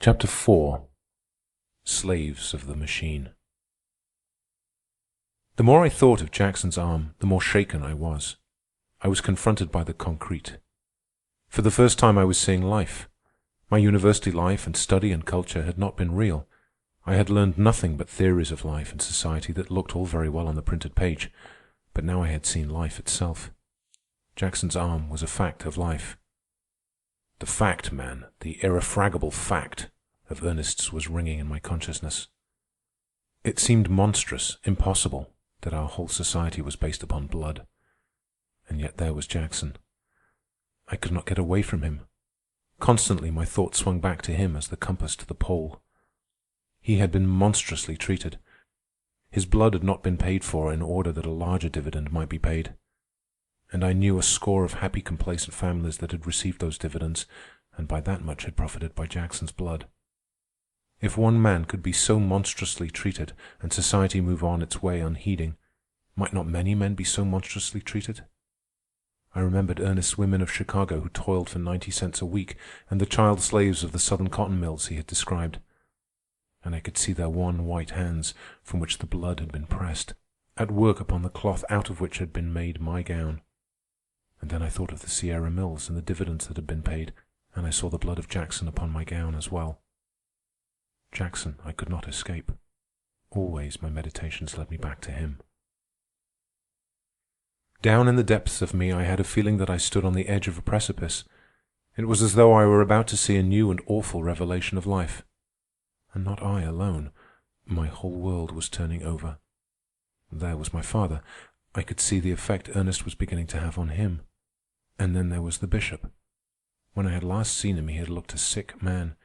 Chapter 4. Slaves of the Machine. The more I thought of Jackson's arm, the more shaken I was. I was confronted by the concrete. For the first time I was seeing life. My university life and study and culture had not been real. I had learned nothing but theories of life and society that looked all very well on the printed page. But now I had seen life itself. Jackson's arm was a fact of life. The fact, man, the irrefragable fact of Ernest's was ringing in my consciousness. It seemed monstrous, impossible, that our whole society was based upon blood. And yet there was Jackson. I could not get away from him. Constantly my thoughts swung back to him as the compass to the pole. He had been monstrously treated. His blood had not been paid for in order that a larger dividend might be paid. And I knew a score of happy, complacent families that had received those dividends, and by that much had profited by Jackson's blood. If one man could be so monstrously treated and society move on its way unheeding, might not many men be so monstrously treated? I remembered Ernest's women of Chicago who toiled for 90 cents a week, and the child slaves of the southern cotton mills he had described. And I could see their wan white hands, from which the blood had been pressed, at work upon the cloth out of which had been made my gown. And then I thought of the Sierra Mills and the dividends that had been paid, and I saw the blood of Jackson upon my gown as well. Jackson I could not escape. Always my meditations led me back to him. Down in the depths of me I had a feeling that I stood on the edge of a precipice. It was as though I were about to see a new and awful revelation of life. And not I alone. My whole world was turning over. There was my father. I could see the effect Ernest was beginning to have on him. And then there was the bishop. When I had last seen him, he had looked a sick man.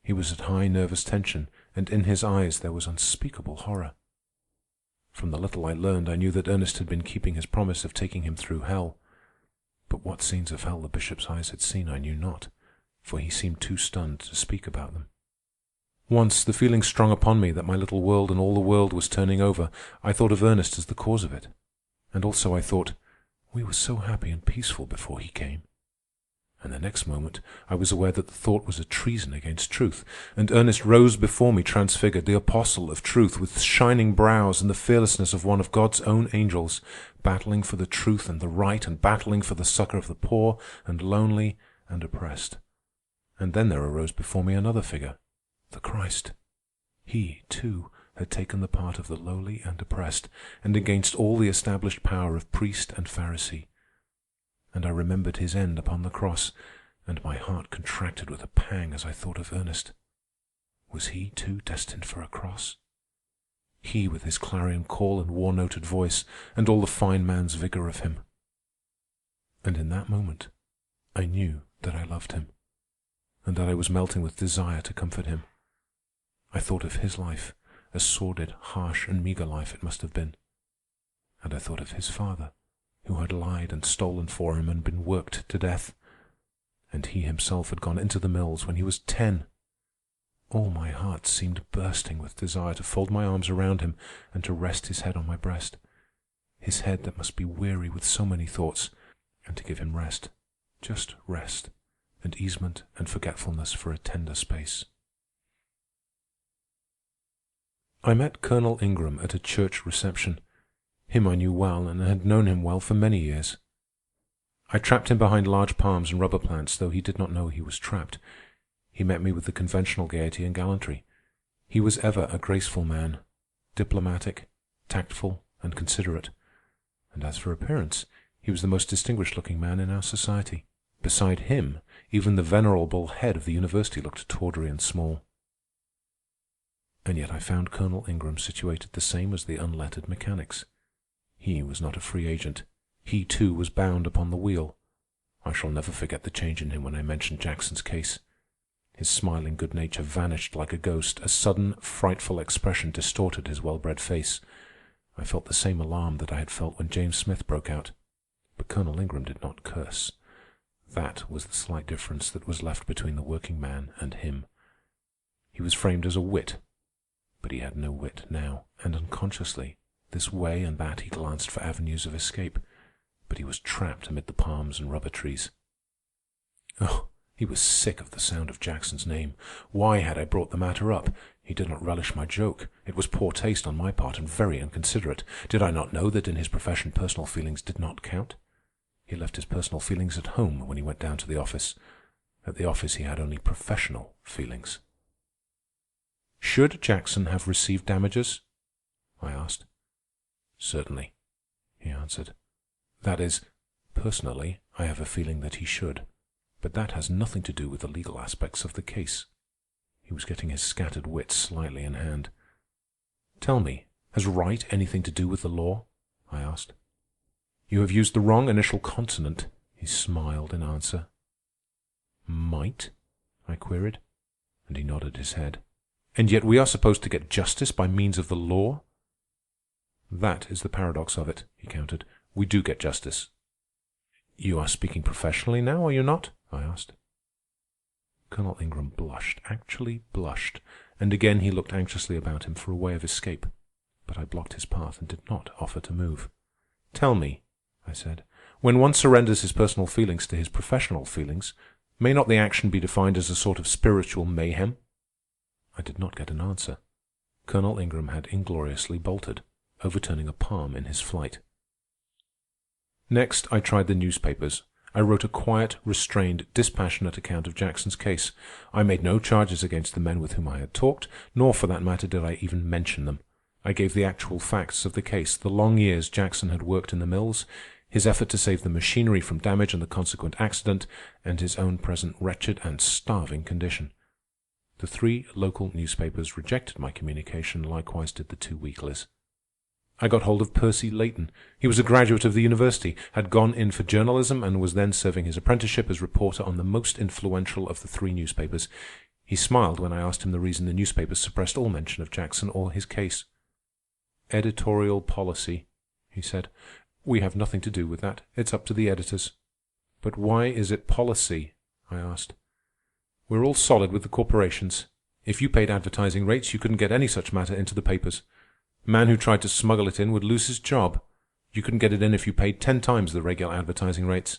He was at high nervous tension, and in his eyes there was unspeakable horror. From the little I learned, I knew that Ernest had been keeping his promise of taking him through hell. But what scenes of hell the bishop's eyes had seen I knew not, for he seemed too stunned to speak about them. Once, the feeling strong upon me that my little world and all the world was turning over, I thought of Ernest as the cause of it. And also I thought, we were so happy and peaceful before he came. And the next moment I was aware that the thought was a treason against truth, and Ernest rose before me transfigured, the apostle of truth, with shining brows and the fearlessness of one of God's own angels, battling for the truth and the right, and battling for the succor of the poor and lonely and oppressed. And then there arose before me another figure, the Christ. He, too, had taken the part of the lowly and oppressed, and against all the established power of priest and Pharisee. And I remembered his end upon the cross, and my heart contracted with a pang as I thought of Ernest. Was he, too, destined for a cross? He with his clarion call and war-noted voice, and all the fine man's vigor of him. And in that moment, I knew that I loved him, and that I was melting with desire to comfort him. I thought of his life, a sordid, harsh, and meager life it must have been. And I thought of his father, who had lied and stolen for him and been worked to death. And he himself had gone into the mills when he was 10. All my heart seemed bursting with desire to fold my arms around him and to rest his head on my breast, his head that must be weary with so many thoughts, and to give him rest, just rest, and easement and forgetfulness for a tender space. I met Colonel Ingram at a church reception. Him I knew well, and had known him well for many years. I trapped him behind large palms and rubber plants, though he did not know he was trapped. He met me with the conventional gaiety and gallantry. He was ever a graceful man, diplomatic, tactful, and considerate. And as for appearance, he was the most distinguished-looking man in our society. Beside him, even the venerable head of the university looked tawdry and small. And yet I found Colonel Ingram situated the same as the unlettered mechanics. He was not a free agent. He, too, was bound upon the wheel. I shall never forget the change in him when I mentioned Jackson's case. His smiling good nature vanished like a ghost. A sudden, frightful expression distorted his well-bred face. I felt the same alarm that I had felt when James Smith broke out. But Colonel Ingram did not curse. That was the slight difference that was left between the working man and him. He was framed as a wit, but he had no wit now, and unconsciously, this way and that he glanced for avenues of escape, but he was trapped amid the palms and rubber trees. Oh, He was sick of the sound of Jackson's name. Why had I brought the matter up? He did not relish my joke. It was poor taste on my part and very inconsiderate. Did I not know that in his profession personal feelings did not count? He left his personal feelings at home when he went down to the office. At the office he had only professional feelings. Should Jackson have received damages? I asked. Certainly, he answered. That is, personally, I have a feeling that he should. But that has nothing to do with the legal aspects of the case. He was getting his scattered wits slightly in hand. Tell me, has right anything to do with the law? I asked. You have used the wrong initial consonant, he smiled in answer. Might? I queried, and he nodded his head. And yet we are supposed to get justice by means of the law? That is the paradox of it, he countered. We do get justice. You are speaking professionally now, are you not? I asked. Colonel Ingram blushed, actually blushed, and again he looked anxiously about him for a way of escape. But I blocked his path and did not offer to move. Tell me, I said, when one surrenders his personal feelings to his professional feelings, may not the action be defined as a sort of spiritual mayhem? I did not get an answer. Colonel Ingram had ingloriously bolted, overturning a palm in his flight. Next, I tried the newspapers. I wrote a quiet, restrained, dispassionate account of Jackson's case. I made no charges against the men with whom I had talked, nor for that matter did I even mention them. I gave the actual facts of the case, the long years Jackson had worked in the mills, his effort to save the machinery from damage and the consequent accident, and his own present wretched and starving condition. The 3 local newspapers rejected my communication, likewise did the 2 weeklies. I got hold of Percy Layton. He was a graduate of the university, had gone in for journalism, and was then serving his apprenticeship as reporter on the most influential of the 3 newspapers. He smiled when I asked him the reason the newspapers suppressed all mention of Jackson or his case. Editorial policy, he said. We have nothing to do with that. It's up to the editors. But why is it policy? I asked. We're all solid with the corporations. If you paid advertising rates, you couldn't get any such matter into the papers. A man who tried to smuggle it in would lose his job. You couldn't get it in if you paid 10 times the regular advertising rates.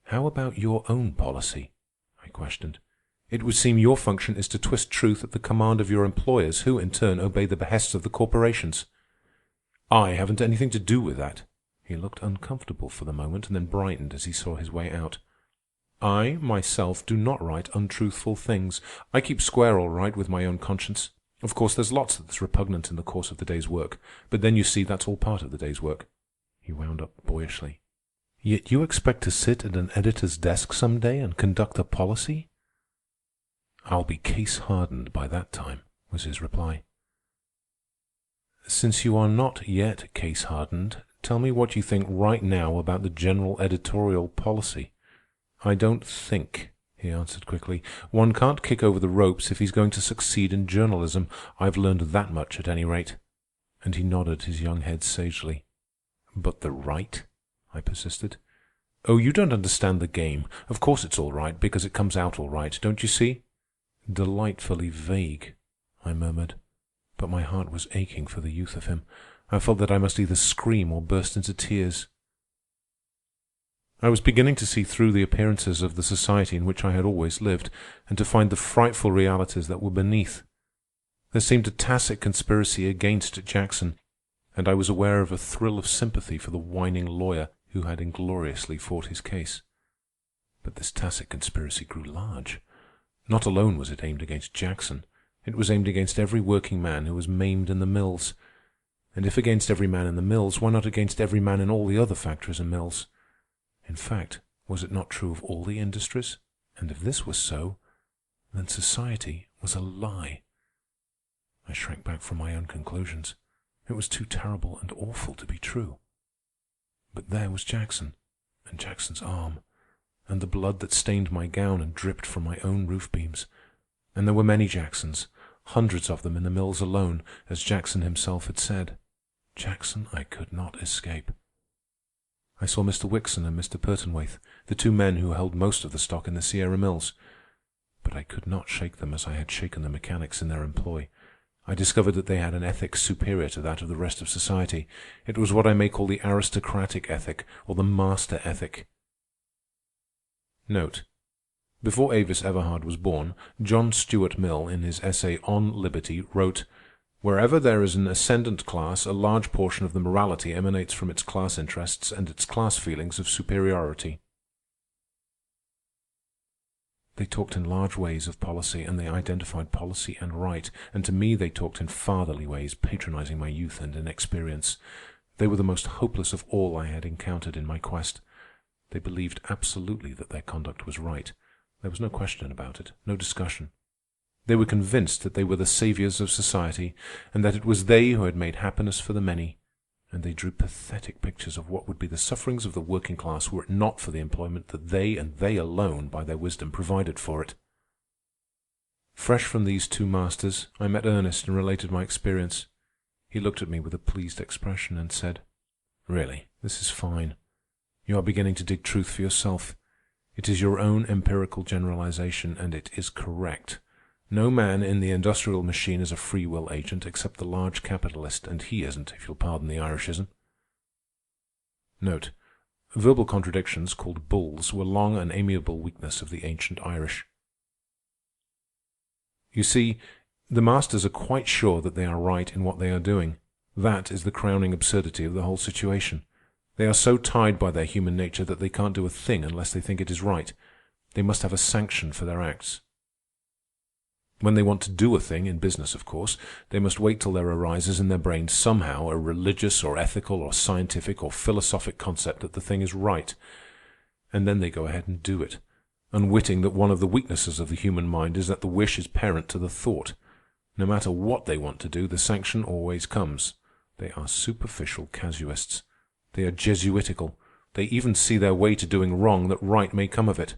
How about your own policy? I questioned. It would seem your function is to twist truth at the command of your employers, who, in turn, obey the behests of the corporations. I haven't anything to do with that. He looked uncomfortable for the moment and then brightened as he saw his way out. I, myself, do not write untruthful things. I keep square all right with my own conscience. Of course, there's lots that's repugnant in the course of the day's work, but then you see that's all part of the day's work. He wound up boyishly. Yet you expect to sit at an editor's desk some day and conduct a policy? I'll be case-hardened by that time, was his reply. Since you are not yet case-hardened, tell me what you think right now about the general editorial policy. I don't think, he answered quickly. One can't kick over the ropes if he's going to succeed in journalism. I've learned that much at any rate. And he nodded his young head sagely. But the right? I persisted. Oh, you don't understand the game. Of course it's all right, because it comes out all right, don't you see? Delightfully vague, I murmured. But my heart was aching for the youth of him. I felt that I must either scream or burst into tears. I was beginning to see through the appearances of the society in which I had always lived, and to find the frightful realities that were beneath. There seemed a tacit conspiracy against Jackson, and I was aware of a thrill of sympathy for the whining lawyer who had ingloriously fought his case. But this tacit conspiracy grew large. Not alone was it aimed against Jackson. It was aimed against every working man who was maimed in the mills. And if against every man in the mills, why not against every man in all the other factories and mills? In fact, was it not true of all the industries? And if this was so, then society was a lie. I shrank back from my own conclusions. It was too terrible and awful to be true. But there was Jackson, and Jackson's arm, and the blood that stained my gown and dripped from my own roof beams. And there were many Jacksons, hundreds of them in the mills alone, as Jackson himself had said. Jackson I could not escape. I saw Mr. Wickson and Mr. Pertonwaithe, the 2 men who held most of the stock in the Sierra Mills. But I could not shake them as I had shaken the mechanics in their employ. I discovered that they had an ethic superior to that of the rest of society. It was what I may call the aristocratic ethic, or the master ethic. Note: Before Avis Everhard was born, John Stuart Mill, in his essay On Liberty, wrote, "Wherever there is an ascendant class, a large portion of the morality emanates from its class interests and its class feelings of superiority." They talked in large ways of policy, and they identified policy and right, and to me they talked in fatherly ways, patronizing my youth and inexperience. They were the most hopeless of all I had encountered in my quest. They believed absolutely that their conduct was right. There was no question about it, no discussion. They were convinced that they were the saviors of society, and that it was they who had made happiness for the many, and they drew pathetic pictures of what would be the sufferings of the working class were it not for the employment that they and they alone, by their wisdom, provided for it. Fresh from these two masters, I met Ernest and related my experience. He looked at me with a pleased expression and said, "Really, this is fine. You are beginning to dig truth for yourself. It is your own empirical generalization, and it is correct. No man in the industrial machine is a free will agent except the large capitalist, and he isn't, if you'll pardon the Irishism." Note: verbal contradictions, called bulls, were long an amiable weakness of the ancient Irish. You see, the masters are quite sure that they are right in what they are doing. That is the crowning absurdity of the whole situation. They are so tied by their human nature that they can't do a thing unless they think it is right. They must have a sanction for their acts. When they want to do a thing, in business, of course, they must wait till there arises in their brains somehow a religious or ethical or scientific or philosophic concept that the thing is right. And then they go ahead and do it, unwitting that one of the weaknesses of the human mind is that the wish is parent to the thought. No matter what they want to do, the sanction always comes. They are superficial casuists. They are Jesuitical. They even see their way to doing wrong that right may come of it.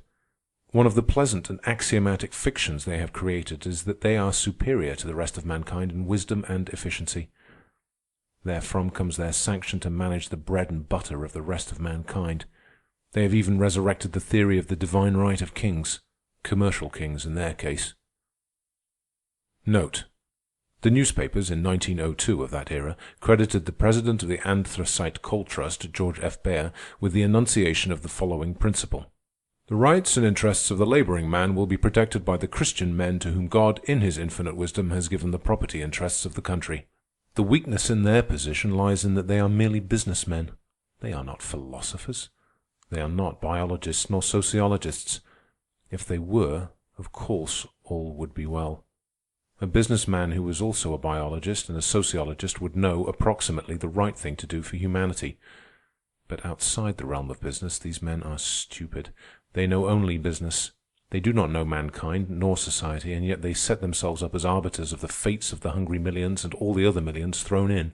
One of the pleasant and axiomatic fictions they have created is that they are superior to the rest of mankind in wisdom and efficiency. Therefrom comes their sanction to manage the bread and butter of the rest of mankind. They have even resurrected the theory of the divine right of kings, commercial kings in their case. Note: the newspapers in 1902 of that era credited the president of the Anthracite Coal Trust, George F. Baer, with the enunciation of the following principle: "The rights and interests of the laboring man will be protected by the Christian men to whom God, in his infinite wisdom, has given the property interests of the country." The weakness in their position lies in that they are merely businessmen. They are not philosophers. They are not biologists nor sociologists. If they were, of course, all would be well. A businessman who was also a biologist and a sociologist would know approximately the right thing to do for humanity. But outside the realm of business, these men are stupid. They know only business. They do not know mankind nor society, and yet they set themselves up as arbiters of the fates of the hungry millions and all the other millions thrown in.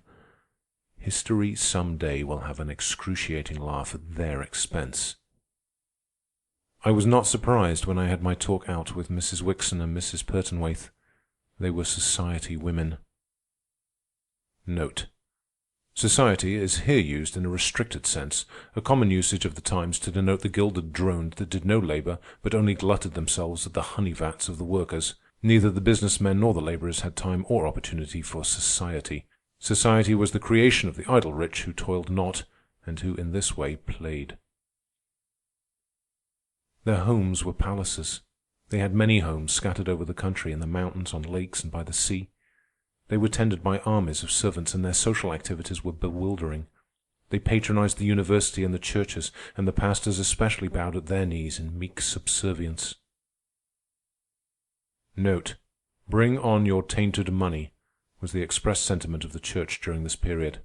History some day will have an excruciating laugh at their expense. I was not surprised when I had my talk out with Mrs. Wickson and Mrs. Pertonwaithe. They were society women. Note: society is here used in a restricted sense, a common usage of the times to denote the gilded drone that did no labor, but only glutted themselves at the honey vats of the workers. Neither the businessmen nor the laborers had time or opportunity for society. Society was the creation of the idle rich who toiled not, and who in this way played. Their homes were palaces. They had many homes scattered over the country, in the mountains, on lakes, and by the sea. They were tended by armies of servants, and their social activities were bewildering. They patronized the university and the churches, and the pastors especially bowed at their knees in meek subservience. Note: "Bring on your tainted money" was the express sentiment of the church during this period.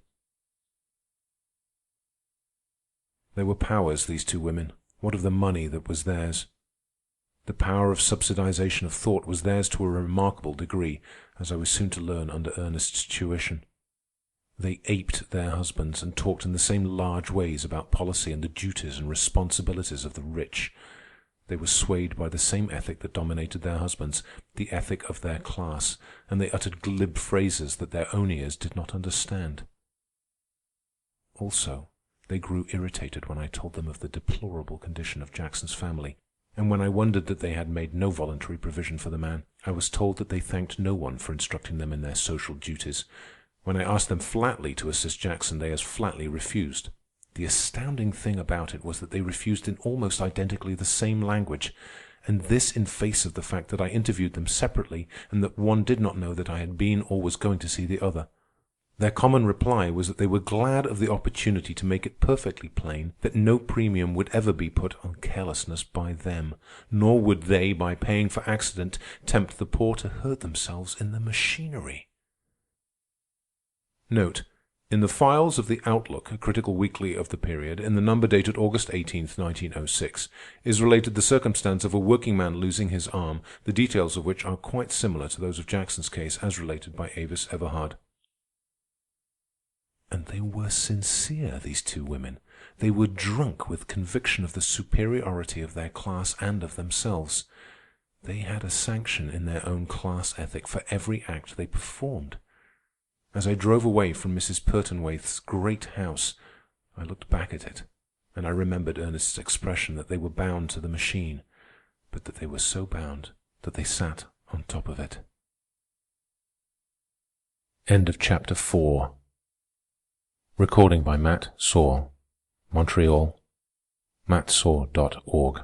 They were powers, these two women. What of the money that was theirs? The power of subsidization of thought was theirs to a remarkable degree, as I was soon to learn under Ernest's tuition. They aped their husbands and talked in the same large ways about policy and the duties and responsibilities of the rich. They were swayed by the same ethic that dominated their husbands, the ethic of their class, and they uttered glib phrases that their own ears did not understand. Also, they grew irritated when I told them of the deplorable condition of Jackson's family. And when I wondered that they had made no voluntary provision for the man, I was told that they thanked no one for instructing them in their social duties. When I asked them flatly to assist Jackson, they as flatly refused. The astounding thing about it was that they refused in almost identically the same language, and this in face of the fact that I interviewed them separately and that one did not know that I had been or was going to see the other. Their common reply was that they were glad of the opportunity to make it perfectly plain that no premium would ever be put on carelessness by them, nor would they, by paying for accident, tempt the poor to hurt themselves in the machinery. Note: in the files of the Outlook, a critical weekly of the period, in the number dated August 18th, 1906, is related the circumstance of a working man losing his arm, the details of which are quite similar to those of Jackson's case as related by Avis Everhard. And they were sincere, these two women. They were drunk with conviction of the superiority of their class and of themselves. They had a sanction in their own class ethic for every act they performed. As I drove away from Mrs. Pertonwaithe's great house, I looked back at it, and I remembered Ernest's expression that they were bound to the machine, but that they were so bound that they sat on top of it. End of chapter 4. Recording by Matt Saw, Montreal, mattsaw.org.